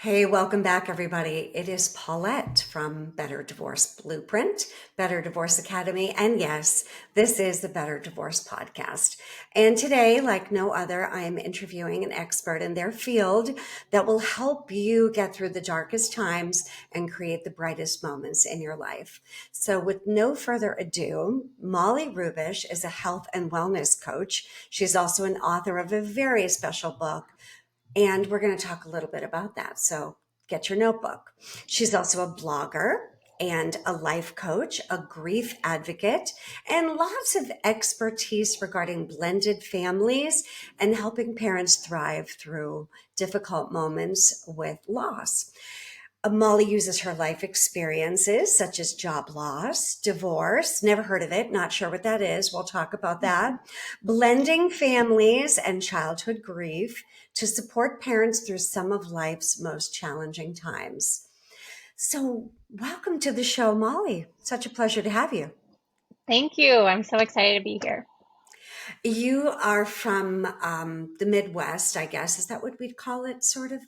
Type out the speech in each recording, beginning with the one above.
Hey, welcome back, everybody. It is Paulette from Better Divorce Blueprint, Better Divorce Academy, and yes, this is the Better Divorce Podcast. And today, like no other, I am interviewing an expert in their field that will help you get through the darkest times and create the brightest moments in your life. So, with no further ado, Molly Rubish is a health and wellness coach. She's also an author of a very special book, and we're going to talk a little bit about that. So get your notebook. She's also a blogger and a life coach, a grief advocate, and lots of expertise regarding blended families and helping parents thrive through difficult moments with loss. Molly uses her life experiences such as job loss, divorce, never heard of it, not sure what that is. We'll talk about that. Blending families and childhood grief to support parents through some of life's most challenging times. So, welcome to the show, Molly. Such a pleasure to have you. Thank you. I'm so excited to be here. You are from the Midwest, I guess. Is that what we'd call it? Sort of.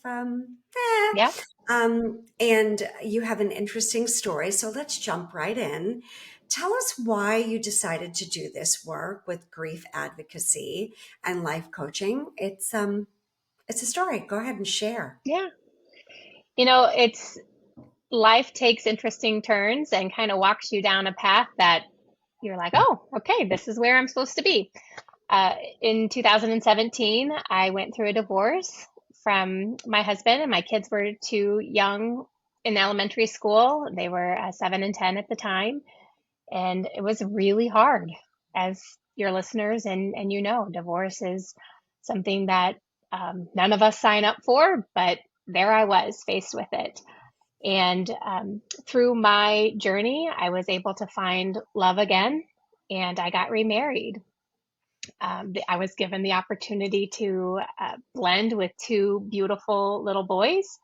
Yeah. And you have an interesting story. So let's jump right in. Tell us why you decided to do this work with grief advocacy and life coaching. It's a story. Go ahead and share. Yeah. It's life takes interesting turns and kind of walks you down a path that you're like, oh, okay, this is where I'm supposed to be. In 2017, I went through a divorce from my husband, and my kids were too young in elementary school. They were 7 and 10 at the time. And it was really hard, as your listeners and divorce is something that none of us sign up for, but there I was faced with it. And through my journey, I was able to find love again, and I got remarried. I was given the opportunity to blend with two beautiful little boys.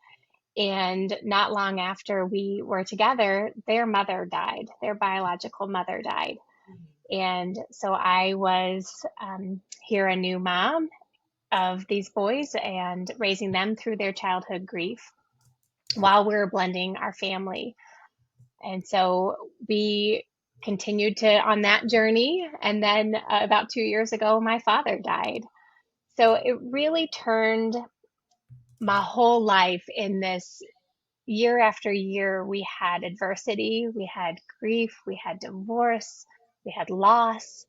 And not long after we were together, their mother died, their biological mother died. And so I was here a new mom of these boys and raising them through their childhood grief while we were blending our family. And so we continued to on that journey. And then about 2 years ago, my father died. So it really turned my whole life in this. Year after year, we had adversity, we had grief, we had divorce, we had loss.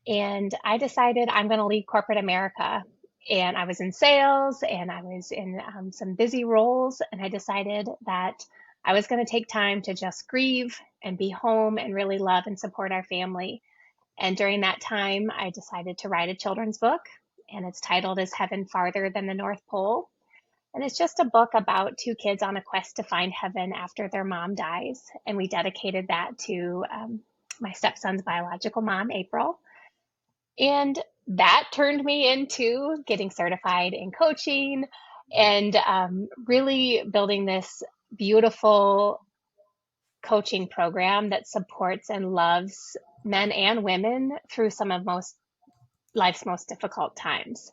And I decided I'm going to leave corporate America. And I was in sales and I was in some busy roles. And I decided that I was going to take time to just grieve and be home and really love and support our family. And during that time, I decided to write a children's book. And it's titled Is Heaven Farther Than the North Pole? And it's just a book about two kids on a quest to find heaven after their mom dies. And we dedicated that to my stepson's biological mom, April. And that turned me into getting certified in coaching and really building this beautiful coaching program that supports and loves men and women through some of most life's most difficult times.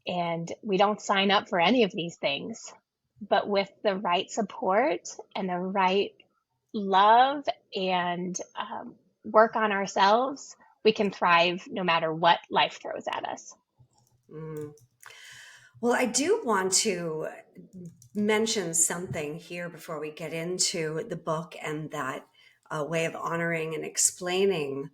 And we don't sign up for any of these things, but with the right support and the right love and work on ourselves, we can thrive no matter what life throws at us. Mm. Well, I do want to mention something here before we get into the book and that way of honoring and explaining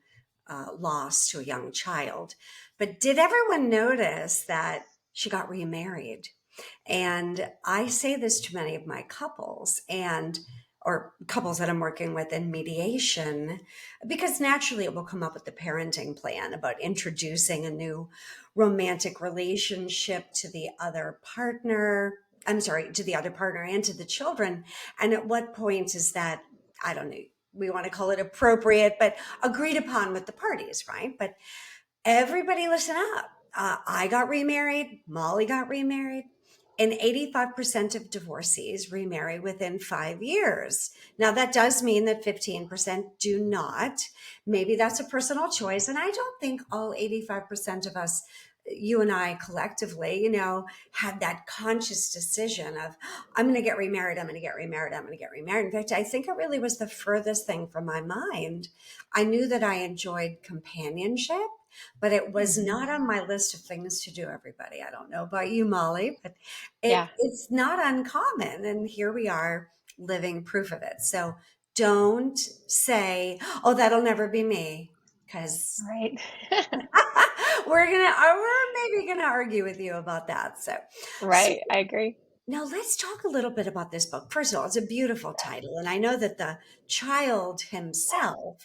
loss to a young child. But did everyone notice that she got remarried? And I say this to many of my couples or couples that I'm working with in mediation, because naturally it will come up with the parenting plan about introducing a new romantic relationship to the other partner. I'm sorry, to the other partner and to the children. And at what point is that, I don't know, we want to call it appropriate, but agreed upon with the parties, right? But everybody listen up. I got remarried. Molly got remarried. And 85% of divorcees remarry within 5 years. Now, that does mean that 15% do not. Maybe that's a personal choice. And I don't think all 85% of us you and I collectively, had that conscious decision of, I'm going to get remarried. I'm going to get remarried. I'm going to get remarried. In fact, I think it really was the furthest thing from my mind. I knew that I enjoyed companionship, but it was Hmm. not on my list of things to do, everybody. I don't know about you, Molly, but Yeah. it's not uncommon. And here we are living proof of it. So don't say, oh, that'll never be me. Because Right. we're maybe gonna argue with you about that. So Right. I agree. now let's talk a little bit about this book. First of all, it's a beautiful title, and I know that the child himself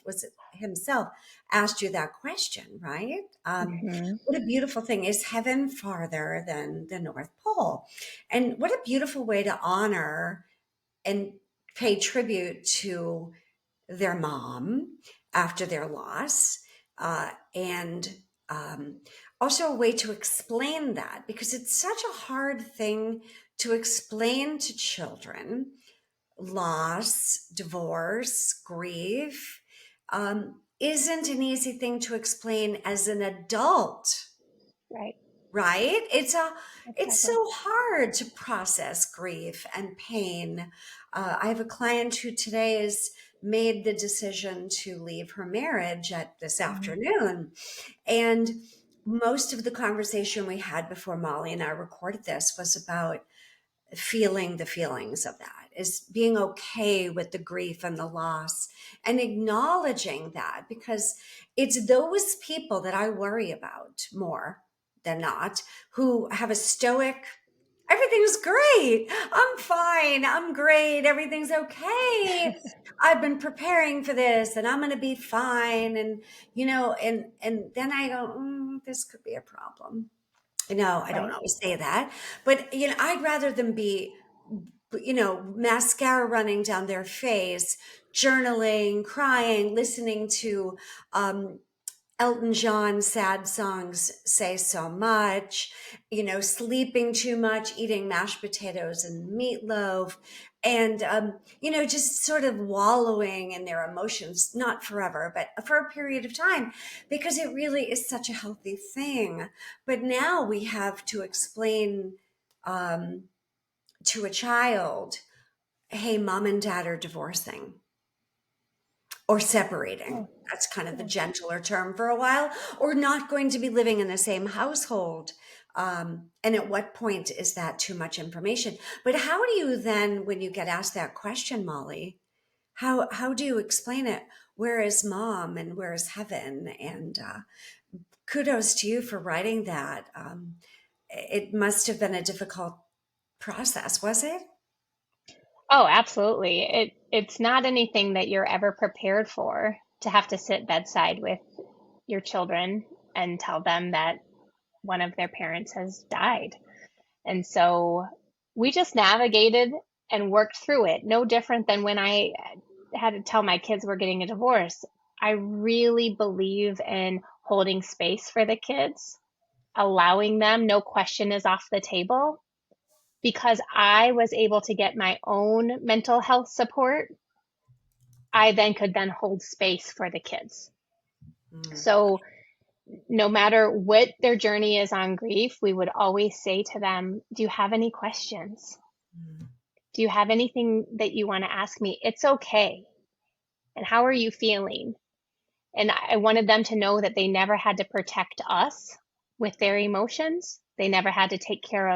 asked you that question, right? Hmm. What a beautiful thing. Is heaven farther than the North Pole? And what a beautiful way to honor and pay tribute to their mom after their loss, and also a way to explain that, because it's such a hard thing to explain to children. Loss, divorce, grief isn't an easy thing to explain as an adult, Right. right? It's so Exactly. hard to process grief and pain. I have a client who today has made the decision to leave her marriage at this Mhm. afternoon, and most of the conversation we had before Molly and I recorded this was about feeling the feelings of that, is being okay with the grief and the loss and acknowledging that, because it's those people that I worry about more than not, who have a stoic, everything's great, I'm fine, I'm great, everything's okay, I've been preparing for this and I'm going to be fine. And and then I go, this could be a problem. I don't Right. always say that, but I'd rather them be, mascara running down their face, journaling, crying, listening to um, Elton John sad songs say so much, sleeping too much, eating mashed potatoes and meatloaf, and, just sort of wallowing in their emotions, not forever, but for a period of time, because it really is such a healthy thing. But now we have to explain um, to a child, hey, mom and dad are divorcing or separating. Oh, That's kind of the oh. gentler term for a while, or not going to be living in the same household. And at what point is that too much information? But how do you then, when you get asked that question, Molly, how do you explain it? Where is mom and where is heaven? And kudos to you for writing that. It must have been a difficult process, was it? Oh, absolutely. It's not anything that you're ever prepared for, to have to sit bedside with your children and tell them that one of their parents has died. And so we just navigated and worked through it. No different than when I had to tell my kids we're getting a divorce. I really believe in holding space for the kids, allowing them, no question is off the table, because I was able to get my own mental health support. I then could then hold space for the kids. Mm, So no matter what their journey is on grief, we would always say to them, do you have any questions? mm, Do you have anything that you want to ask me? It's okay. And how are you feeling? And I wanted them to know that they never had to protect us with their emotions. They never had to take care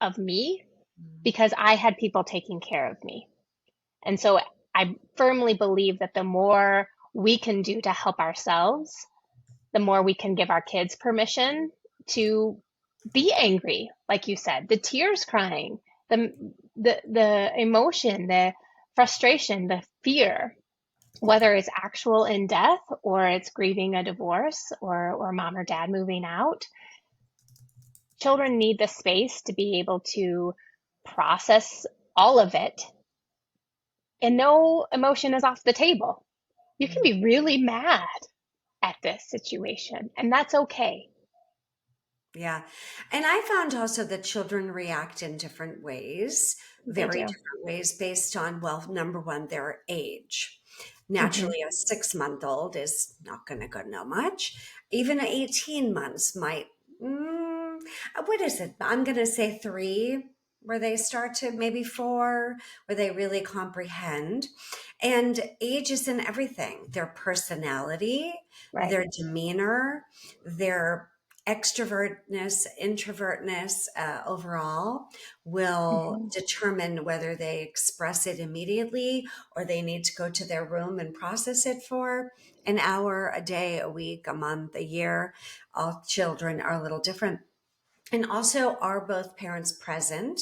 of me, mm, because I had people taking care of me. And so I firmly believe that the more we can do to help ourselves, the more we can give our kids permission to be angry, like you said, the tears crying, the the emotion, the frustration, the fear, whether it's actual in death or it's grieving a divorce, or mom or dad moving out. Children need the space to be able to process all of it, and no emotion is off the table. You can mm. be really mad at this situation, and that's okay. Yeah. And I found also that children react in different ways, They very do. different ways based on, well, number one, their age. Hmm. Naturally, a 6-month old is not going to go know much. Even 18 months might Mm, what is it? I'm going to say three, where they start to, maybe four, where they really comprehend. And age is in everything, their personality, Right. their demeanor, their extrovertness, introvertness overall will Hmm. determine whether they express it immediately or they need to go to their room and process it for an hour, a day, a week, a month, a year. All children are a little different. And also, are both parents present?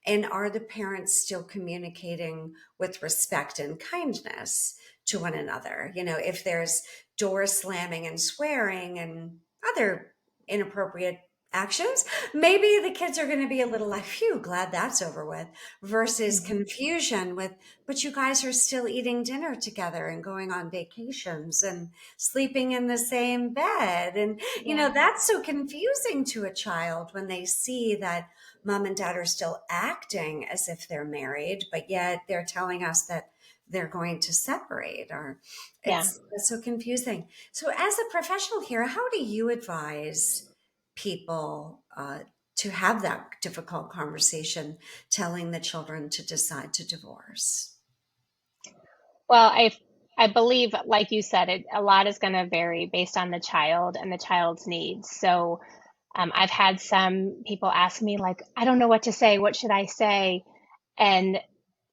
And are the parents still communicating with respect and kindness to one another? You know, if there's door slamming and swearing and other inappropriate actions, maybe the kids are going to be a little like, phew, glad that's over with, versus Hmm. confusion with, but you guys are still eating dinner together and going on vacations and sleeping in the same bed. And Yeah. that's so confusing to a child when they see that mom and dad are still acting as if they're married, but yet they're telling us that they're going to separate, or Yeah. it's so confusing. So as a professional here, how do you advise people to have that difficult conversation, telling the children to decide to divorce? Well, I believe, like you said, a lot is going to vary based on the child and the child's needs. So I've had some people ask me, like, I don't know what to say. What should I say? And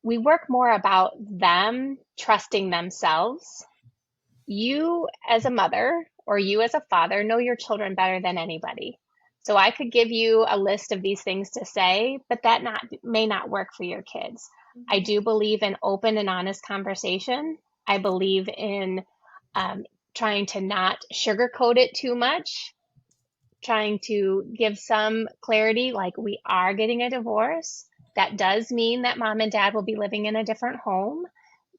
we work more about them trusting themselves. You, as a mother, or you as a father, know your children better than anybody. So I could give you a list of these things to say, but that not may not work for your kids. I do believe in open and honest conversation. I believe in um, trying to not sugarcoat it too much, trying to give some clarity, like we are getting a divorce. That does mean that mom and dad will be living in a different home.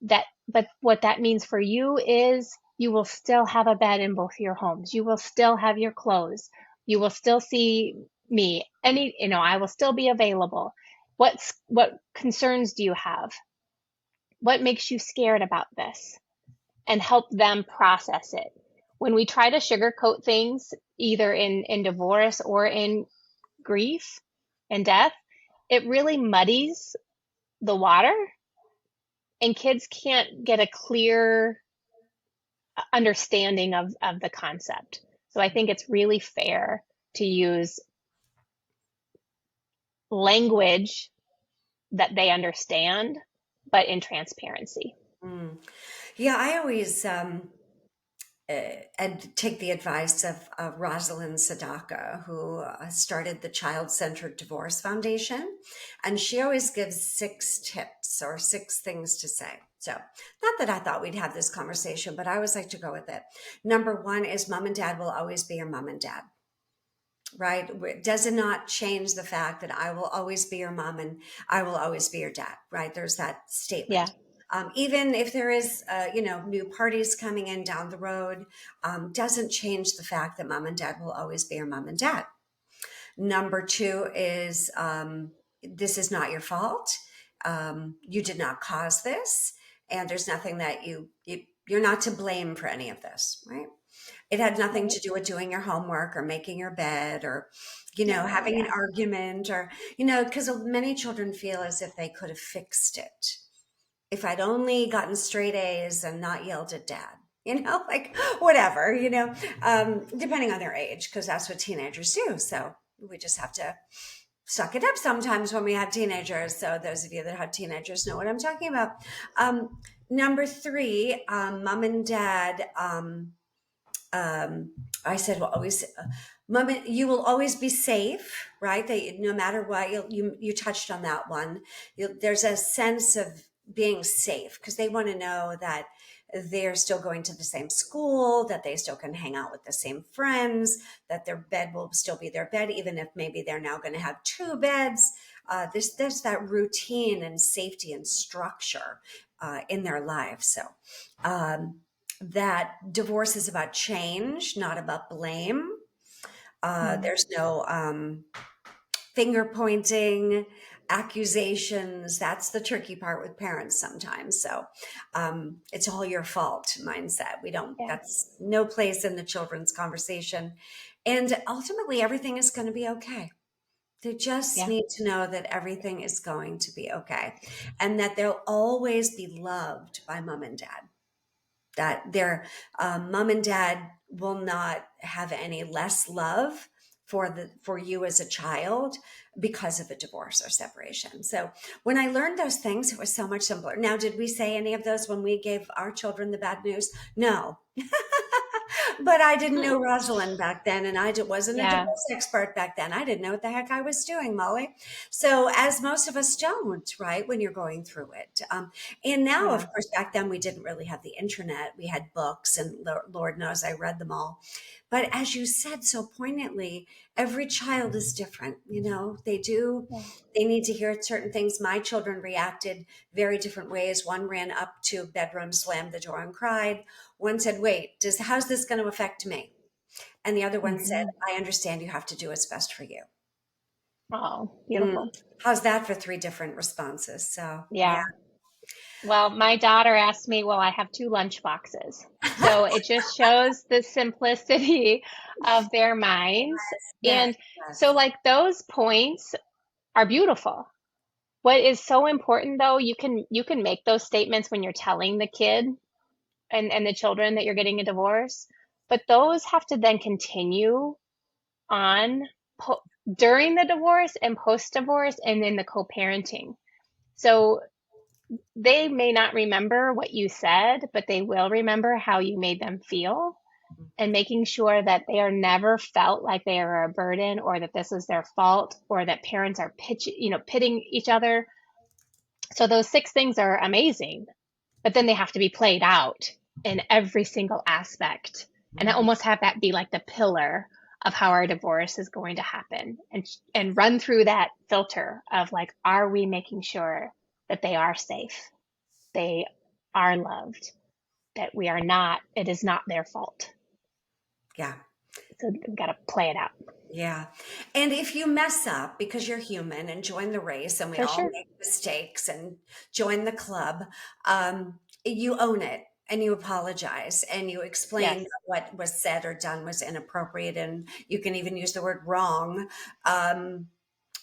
But what that means for you is you will still have a bed in both your homes. You will still have your clothes. You will still see me. I will still be available. What concerns do you have? What makes you scared about this? And help them process it. When we try to sugarcoat things, either in divorce or in grief and death, it really muddies the water, and kids can't get a clear understanding of the concept. So I think it's really fair to use language that they understand, but in transparency. Mm. Yeah, I always and take the advice of Rosalind Sadaka, who started the Child Centered Divorce Foundation. And she always gives 6 tips or 6 things to say. So, not that I thought we'd have this conversation, but I always like to go with it. Number one is mom and dad will always be your mom and dad, right? It does not change the fact that I will always be your mom and I will always be your dad, right? There's that Yeah. statement. Even if there is, new parties coming in down the road, doesn't change the fact that mom and dad will always be your mom and dad. Number two is this is not your fault. You did not cause this, and there's nothing that you're not to blame for any of this, right? It had nothing Right. to do with doing your homework or making your bed or, Yeah. having an Yeah. argument or, because many children feel as if they could have fixed it. If I'd only gotten straight A's and not yelled at dad, like whatever, depending on their age, because that's what teenagers do. So we just have to suck it up sometimes when we have teenagers. So those of you that have teenagers know what I'm talking about. Number three, mom and dad, um, I said, well, always, mom, you will always be safe, right? That no matter what, you touched on that one. There's a sense of being safe because they want to know that they're still going to the same school, that they still can hang out with the same friends, that their bed will still be their bed, even if maybe they're now going to have 2 beds. There's that routine and safety and structure in their lives. So, um, that divorce is about change, not about blame. Mm. There's no finger pointing, accusations. That's the tricky part with parents sometimes. So it's all your fault mindset. We don't, Yeah. that's no place in the children's conversation. And ultimately, everything is going to be okay. They just Yeah. need to know that everything is going to be okay and that they'll always be loved by mom and dad. That their mom and dad will not have any less love for you as a child because of a divorce or separation. So when I learned those things, it was so much simpler. Now, did we say any of those when we gave our children the bad news? No. But I didn't know Rosalind back then, and wasn't a Yeah. divorce expert back then. I didn't know what the heck I was doing, Molly. So, as most of us don't, right, when you're going through it. And now, of Yeah. course, back then we didn't really have the internet. We had books, and Lord knows I read them all. But as you said so poignantly, every child is different. Yeah. they need to hear certain things. My children reacted very different ways. One ran up to bedroom, slammed the door, and cried. One said, wait, how's this going to affect me? And the other one said, Hmm. I understand you have to do what's best for you. Oh, Mm. beautiful. How's that for three different responses? So, yeah. Yeah. Well, my daughter asked me, well, I have two lunch boxes. So it just shows the simplicity of their minds. Yes, And so, yes. like, those points are beautiful. What is so important though, you can make those statements when you're telling the kid and the children that you're getting a divorce, but those have to then continue on po- during the divorce and post divorce and in the co-parenting. So they may not remember what you said, but they will remember how you made them feel, and making sure that they are never felt like they are a burden or that this is their fault or that parents are pitting each other. So those six things are amazing, but then they have to be played out in every single aspect. And I Mhm. almost have that be like the pillar of how our divorce is going to happen, and run through that filter of like, are we making sure that they are safe? They are loved, that we are not, it is not their fault. Yeah. So we've got to play it out. Yeah. And if you mess up because you're human and join the race and we For all sure. make mistakes and join the club, you own it and you apologize and you explain Yes. that what was said or done was inappropriate. And you can even use the word wrong. Um,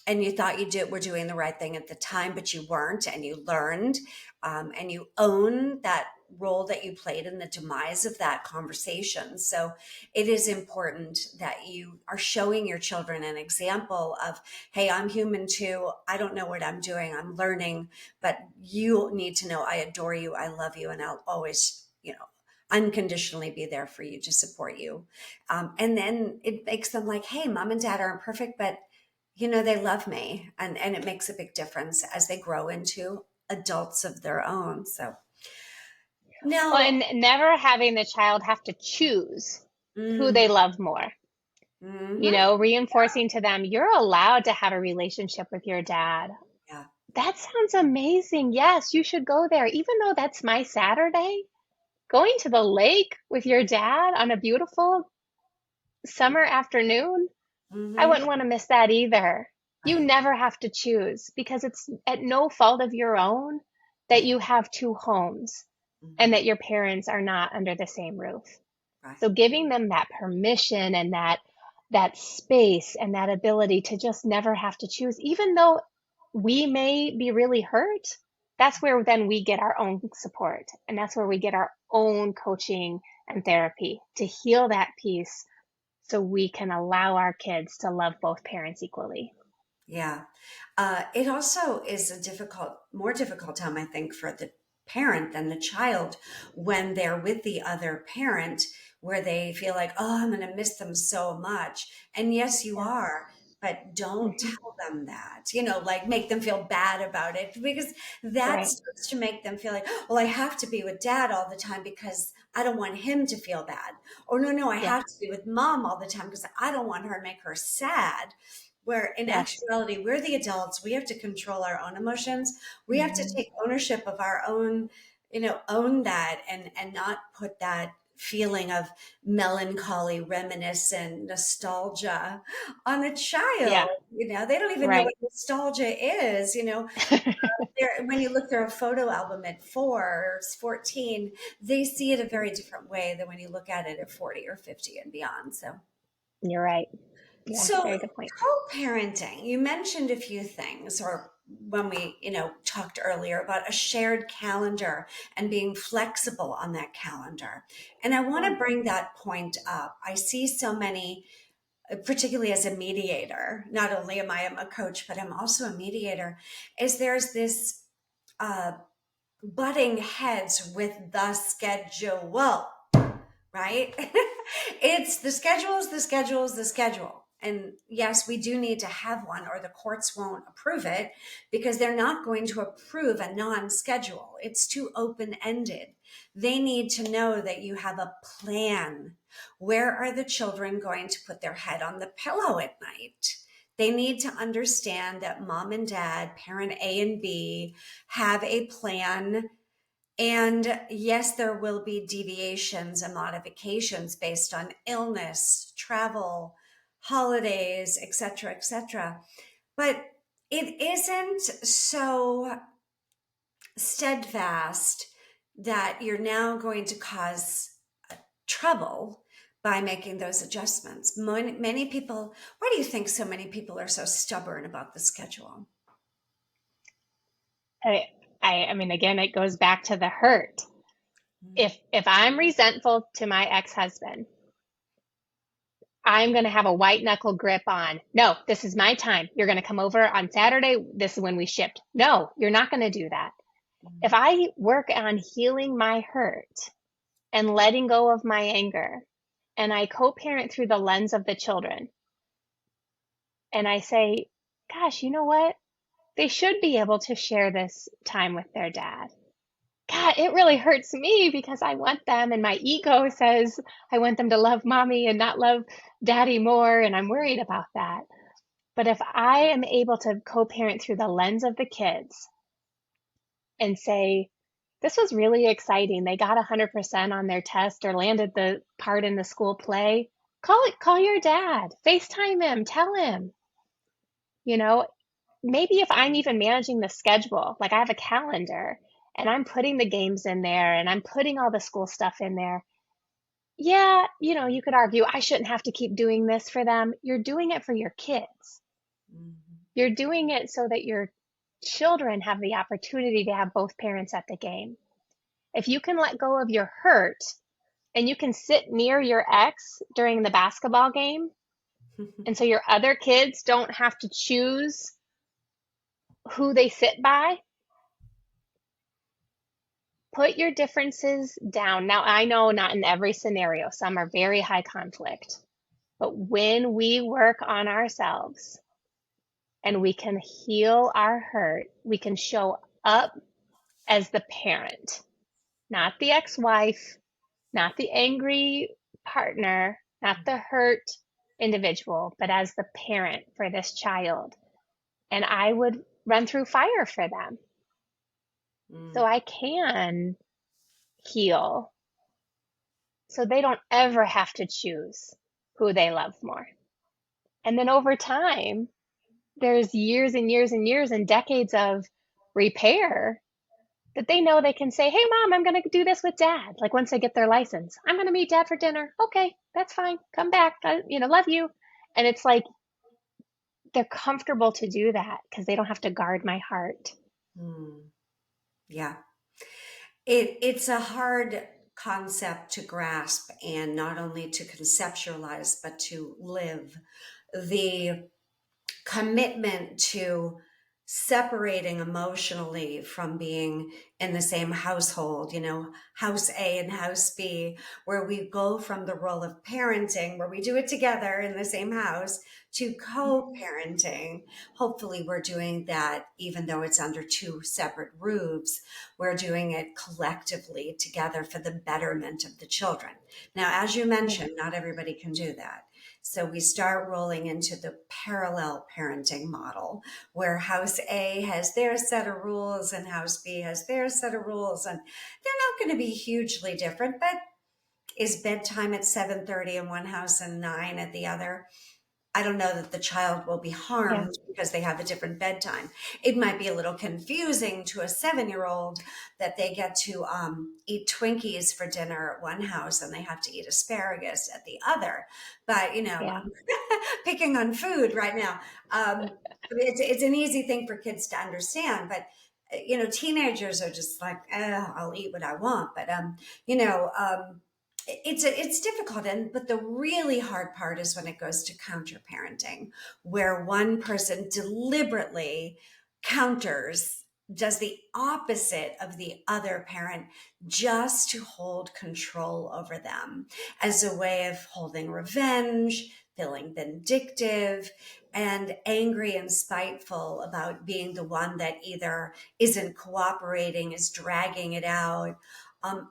and you thought were doing the right thing at the time, but you weren't, and you learned, and you own that role that you played in the demise of that conversation. So it is important that you are showing your children an example of, hey, I'm human too. I don't know what I'm doing. I'm learning, but you need to know I adore you. I love you. And I'll always, unconditionally be there for you to support you. And then it makes them like, hey, mom and dad aren't perfect, but they love me, and it makes a big difference as they grow into adults of their own. So Well, now, and never having the child have to choose who they mm, love more. mhm, Reinforcing to them, you're allowed to have a relationship with your dad. yeah, That sounds amazing. Yes, you should go there. Even though that's my Saturday, going to the lake with your dad on a beautiful summer afternoon, I hmm, wouldn't want to miss that either. You right, never have to choose because it's at no fault of your own that right, you have two homes and hmm, that your parents are not under the same roof. right, So giving them that permission and that space and that ability to just never have to choose, even though we may be really hurt, that's where then we get our own support. And that's where we get our own coaching and therapy to heal that piece so we can allow our kids to love both parents equally. yeah. It also is more difficult time, I think, for the parent than the child when they're with the other parent, where they feel like, oh, I'm going to miss them so much. And yes, you Yeah. are, but don't Hmm. tell them that, like make them feel bad about it, because that Right. starts to make them feel like, well, I have to be with dad all the time because I don't want him to feel bad. Or no, no, I Yeah. have to be with mom all the time because I don't want her to make her sad, where in Yes. actuality we're the adults. We have to control our own emotions. We have to Hmm. take ownership of our own, own that, and not put that feeling of melancholy, reminiscent nostalgia on a child. Yeah. They don't even know what Right. nostalgia is. When you look through a photo album at 4 or 14, they see it a very different way than when you look at it at 40 or 50 and beyond. So You're right. Yeah, So very good point. co-parenting, you mentioned a few things, or when we, talked earlier about a shared calendar and being flexible on that calendar. And I want Yeah. to bring that point up. I see so many, particularly as a mediator, not only am I a coach, but I'm also a mediator, is there's this uh, butting heads with the schedule, right? It's the schedule is the schedule is the schedule. And yes, we do need to have one, or the courts won't approve it because they're not going to approve a non schedule. It's too open ended. They need to know that you have a plan. Where are the children going to put their head on the pillow at night? They need to understand that mom and dad, parent A and B, have a plan, and yes, there will be deviations and modifications based on illness, travel, holidays, etc., etc. But it isn't so steadfast that you're now going to cause trouble by making those adjustments. Many people, why do you think so many people are so stubborn about the schedule? I, I mean, again, it goes back to the hurt. If I'm resentful to my ex-husband, I'm going to have a white knuckle grip on, no, this is my time. You're going to come over on Saturday. This is when we shipped. No, you're not going to do that. If I work on healing my hurt and letting go of my anger, and I co-parent through the lens of the children, and I say, gosh, you know what? They should be able to share this time with their dad. God, it really hurts me because I want them, and my ego says I want them to love mommy and not love daddy more, and I'm worried about that. But if I am able to co-parent through the lens of the kids and say, this was really exciting. They got 100% on their test or landed the part in the school play. Call your dad, FaceTime him, tell him, you know, maybe if I'm even managing the schedule, like I have a calendar and I'm putting the games in there and I'm putting all the school stuff in there. Yeah, you could argue I shouldn't have to keep doing this for them. You're doing it for your kids. Mhm. You're doing it so that your children have the opportunity to have both parents at the game. If you can let go of your hurt and you can sit near your ex during the basketball game, and so your other kids don't have to choose who they sit by, put your differences down. Now, I know not in every scenario, some are very high conflict, but when we work on ourselves and we can heal our hurt, we can show up as the parent, not the ex wife, not the angry partner, not the hurt individual, but as the parent for this child. And I would run through fire for them so Mm. I can heal, so they don't ever have to choose who they love more. And then over time, there's years and years and years and decades of repair that they know they can say, hey, mom, I'm going to do this with dad. Like once they get their license, I'm going to meet dad for dinner. Okay, that's fine. Come back. Love you. And it's like they're comfortable to do that because they don't have to guard my heart. Mm. Yeah. It's a hard concept to grasp, and not only to conceptualize, but to live. The commitment to separating emotionally from being in the same household, house A and house B, where we go from the role of parenting, where we do it together in the same house, to co parenting. Hopefully, we're doing that even though it's under two separate roofs. We're doing it collectively together for the betterment of the children. Now, as you Yeah. mentioned, not everybody can do that. So we start rolling into the parallel parenting model where house A has their set of rules and house B has their set of rules. And they're not going to be hugely different, but is bedtime at 7:30 in one house and 9 at the other? I don't know that the child will be Yeah. harmed because they have a different bedtime. It might be a little confusing to a 7-year-old that they get to eat Twinkies for dinner at one house and they have to eat asparagus at the other. But, Yeah. I'm picking on food right now. It's an easy thing for kids to understand, but teenagers are just like, I'll eat what I want. But it's difficult, but the really hard part is when it goes to counter parenting, where one person deliberately counters, does the opposite of the other parent just to hold control over them as a way of holding revenge, feeling vindictive, and angry and spiteful about being the one that either isn't cooperating, is dragging it out,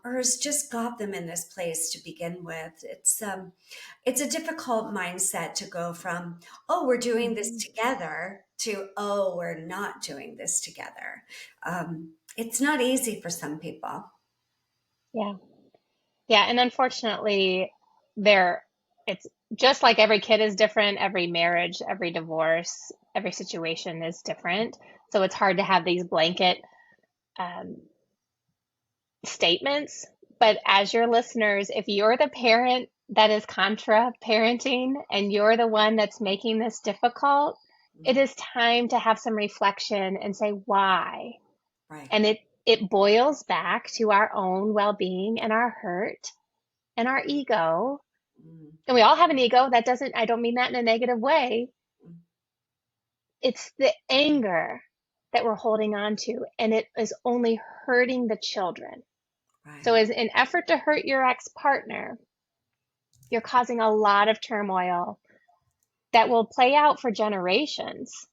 or has just got them in this place to begin with. It's a difficult mindset to go from, oh, we're doing this Hmm. together, to, oh, we're not doing this together. It's not easy for some people. Yeah. Yeah. And unfortunately, there, it's just like every kid is different, every marriage, every divorce, every situation is different. So it's hard to have these blanket um, statements. But as your listeners, if you're the parent that is contra parenting and you're the one that's making this difficult, it is time to have some reflection and say why. Right. And it boils back to our own well-being and our hurt and our ego. Mm, And we all have an ego. That doesn't, I don't mean that in a negative way. mm, It's the anger that we're holding on to, and it is only hurting the children. right. So, as an effort to hurt your ex partner, you're causing a lot of turmoil that will play out for generations.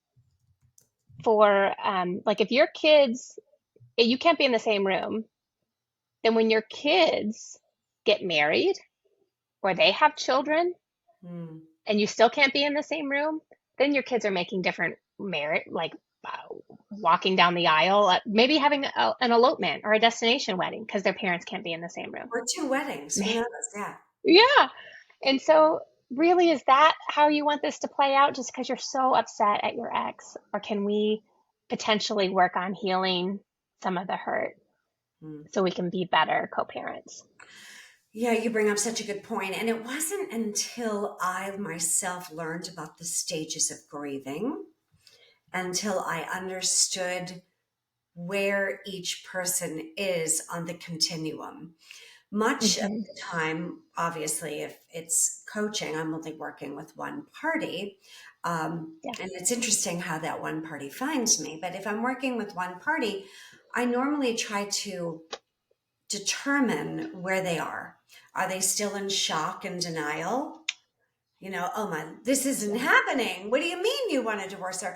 For, like, if your kids, you can't be in the same room, then when your kids get married or they have children Mm, and you still can't be in the same room, then your kids are making different merit, like walking down the aisle, maybe having an elopement or a destination wedding because their parents can't be in the same room. or two weddings. Who knows? Yeah. Yeah. And so, really, is that how you want this to play out just because you're so upset at your ex? Or can we potentially work on healing some of the hurt Mm. so we can be better co parents? Yeah, you bring up such a good point. And it wasn't until I myself learned about the stages of grieving, until I understood where each person is on the continuum. Much of Hmm. the time, obviously, if it's coaching, I'm only working with one party. Yeah. And it's interesting how that one party finds me. But if I'm working with one party, I normally try to determine where they are. Are they still in shock and denial? Oh my, this isn't Yeah. happening. What do you mean you want to divorce her?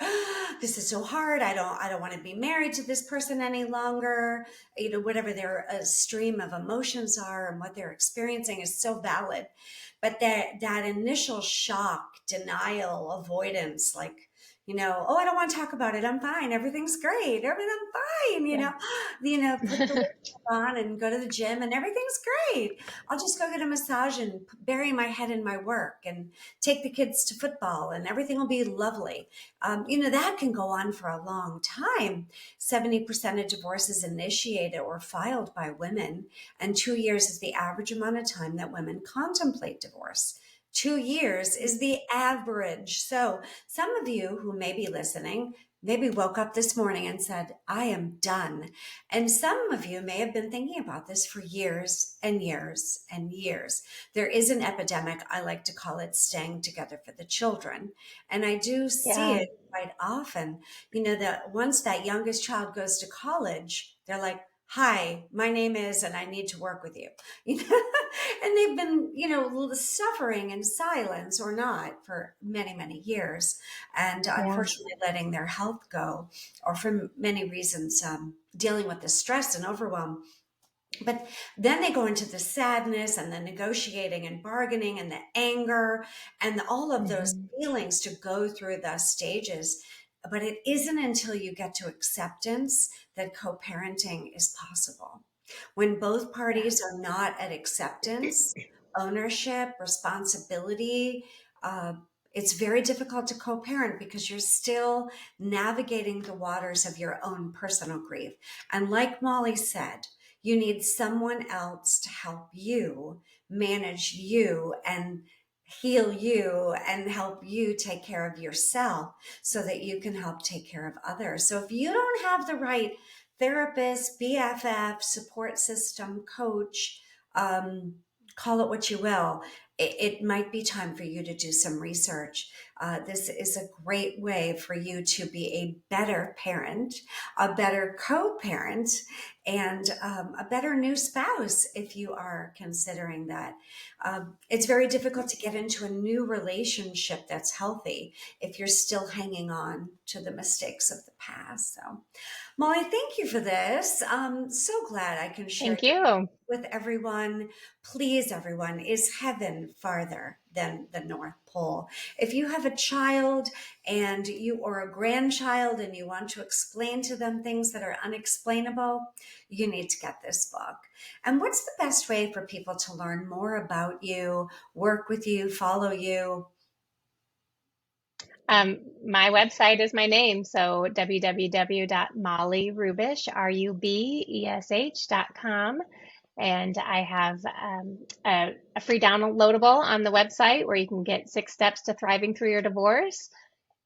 This is so hard. I don't want to be married to this person any longer. Whatever their stream of emotions are and what they're experiencing is so valid. But that initial shock, denial, avoidance, like, oh, I don't want to talk about it. I'm fine. Everything's great. I'm fine. Yeah. Put the lipstick on and go to the gym and everything's great. I'll just go get a massage and bury my head in my work and take the kids to football and everything will be lovely. That can go on for a long time. 70% of divorces initiated or filed by women, and 2 years is the average amount of time that women contemplate divorce. 2 years is the average. So some of you who may be listening maybe woke up this morning and said, I am done. And some of you may have been thinking about this for years and years and years. There is an epidemic, I like to call it staying together for the children. And I do see Yeah. it quite often, that once that youngest child goes to college, they're like, hi, my name is, and I need to work with you. And they've been, suffering in silence or not for many, many years. And Yeah. unfortunately letting their health go, or for many reasons, dealing with the stress and overwhelm. But then they go into the sadness and the negotiating and bargaining and the anger and all of those Hmm. feelings to go through the stages. But it isn't until you get to acceptance that co-parenting is possible. When both Yeah. parties are not at acceptance, ownership, responsibility, uh, It's very difficult to co-parent because you're still navigating the waters of your own personal grief. And like Molly said, you need someone else to help you manage you and heal you and help you take care of yourself so that you can help take care of others. So if you don't have the right therapist, BFF, support system, coach, um, call it what you will, it might be time for you to do some research. This is a great way for you to be a better parent, a better co-parent, and a better new spouse if you are considering that. It's very difficult to get into a new relationship that's healthy if you're still hanging on to the mistakes of the past. So, Molly, thank you for this. I'm so glad I can share Thank you. with everyone. Please, everyone, is heaven farther than the North Pole? If you have a child and you or a grandchild and you want to explain to them things that are unexplainable, you need to get this book. And what's the best way for people to learn more about you, work with you, follow you? My website is my name, so www.mollyrubish.com. And I have a free downloadable on the website where you can get 6 steps to thriving through your divorce.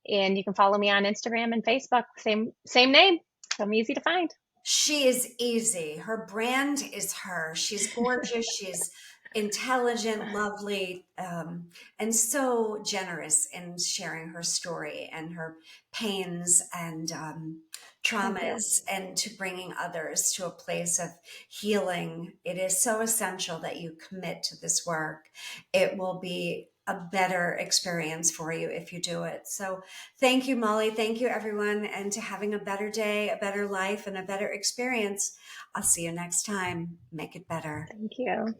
And you can follow me on Instagram and Facebook, same name. So I'm easy to find. She is easy. Her brand is her. She's gorgeous. She's intelligent, lovely, and so generous in sharing her story and her pains and Thank you. traumas and to bringing others to a place of healing. It is so essential that you commit to this work. It will be a better experience for you if you do it. So thank you, Molly. Thank you, everyone. And to having a better day, a better life, and a better experience. I'll see you next time. Make it better. Thank you.